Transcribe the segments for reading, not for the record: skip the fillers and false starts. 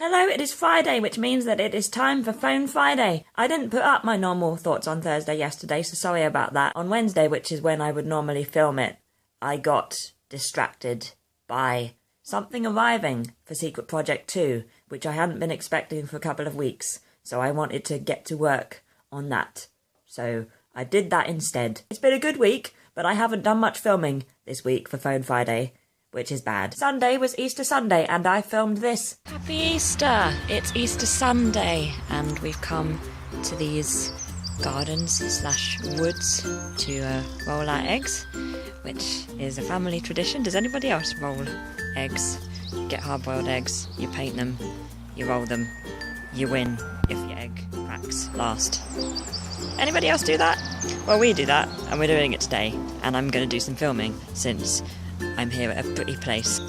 Hello, it is Friday, which means that it is time for Phone Friday. I didn't put up my normal thoughts on Thursday yesterday, so sorry about that. On Wednesday, which is when I would normally film it, I got distracted by something arriving for Secret Project 2, which I hadn't been expecting for a couple of weeks, so I wanted to get to work on that. So I did that instead. It's been a good week, but I haven't done much filming this week for Phone Friday, which is bad. Sunday was Easter Sunday, and I filmed this. Happy Easter! It's Easter Sunday, and we've come to these gardens/woods to roll our eggs, which is a family tradition. Does anybody else roll eggs? You get hard-boiled eggs, you paint them, you roll them, you win if your egg cracks last. Anybody else do that? Well, we do that, and we're doing it today, and I'm going to do some filming since I'm here at a pretty place.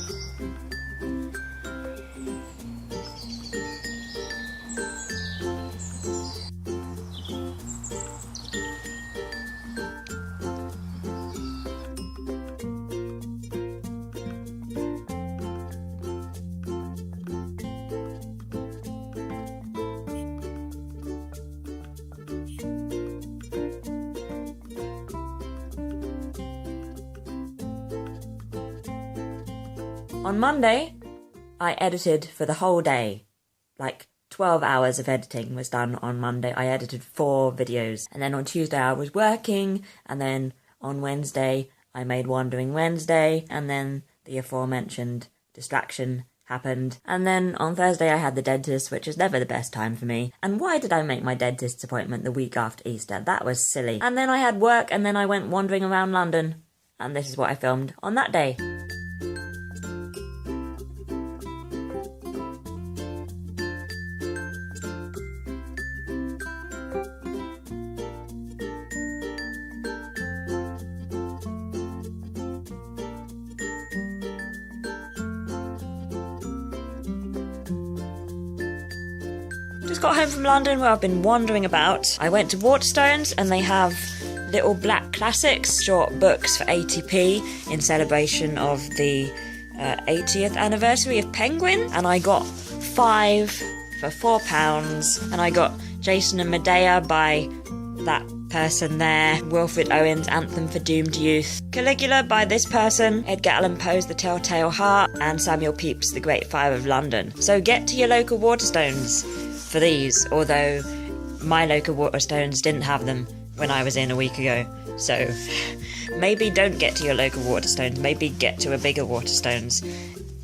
On Monday, I edited for the whole day. Like 12 hours of editing was done on Monday. I edited 4 videos. And then on Tuesday I was working. And then on Wednesday I made Wandering Wednesday. And then the aforementioned distraction happened. And then on Thursday I had the dentist, which is never the best time for me. And why did I make my dentist's appointment the week after Easter? That was silly. And then I had work, and then I went wandering around London. And this is what I filmed on that day. Just got home from London, where I've been wandering about. I went to Waterstones, and they have little black classics, short books for 80p in celebration of the 80th anniversary of Penguin. And I got 5 for £4, and I got Jason and Medea by that person there, Wilfred Owen's Anthem for Doomed Youth, Caligula by this person, Edgar Allan Poe's The Telltale Heart, and Samuel Pepys' The Great Fire of London. So get to your local Waterstones for these, although my local Waterstones didn't have them when I was in a week ago. So maybe don't get to your local Waterstones, maybe get to a bigger Waterstones.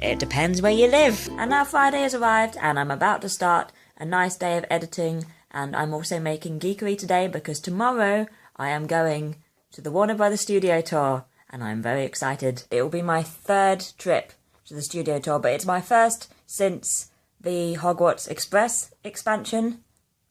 It depends where you live. And now Friday has arrived, and I'm about to start a nice day of editing, and I'm also making geekery today because tomorrow I am going to the Warner Brothers studio tour, and I'm very excited. It will be my 3rd trip to the studio tour, but it's my first since the Hogwarts Express expansion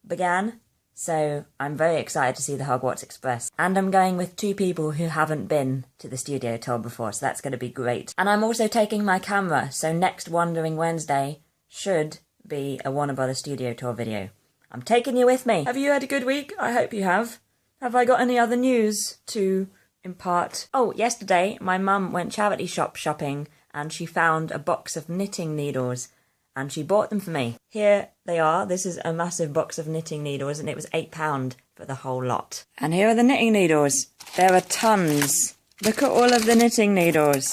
began, so I'm very excited to see the Hogwarts Express. And I'm going with 2 people who haven't been to the studio tour before, so that's going to be great. And I'm also taking my camera, so next Wandering Wednesday should be a Warner Brothers studio tour video. I'm taking you with me. Have you had a good week? I hope you have. Have I got any other news to impart? Oh, yesterday my mum went charity shop shopping, and she found a box of knitting needles, and she bought them for me. Here they are. This is a massive box of knitting needles, and it was £8 for the whole lot. And here are the knitting needles. There are tons. Look at all of the knitting needles.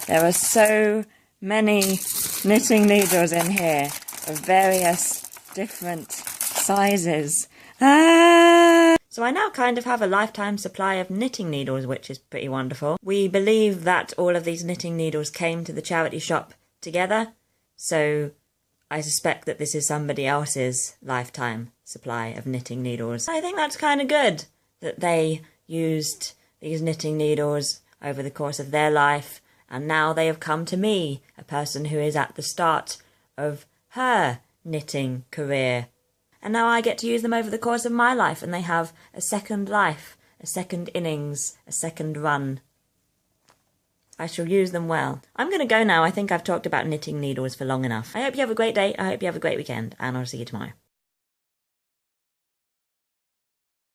There are so many knitting needles in here of various different sizes. So I now kind of have a lifetime supply of knitting needles, which is pretty wonderful. We believe that all of these knitting needles came to the charity shop together, so I suspect that this is somebody else's lifetime supply of knitting needles. I think that's kind of good that they used these knitting needles over the course of their life, and now they have come to me, a person who is at the start of her knitting career. And now I get to use them over the course of my life, and they have a second life, a second innings, a second run. I shall use them well. I'm going to go now. I think I've talked about knitting needles for long enough. I hope you have a great day. I hope you have a great weekend, and I'll see you tomorrow.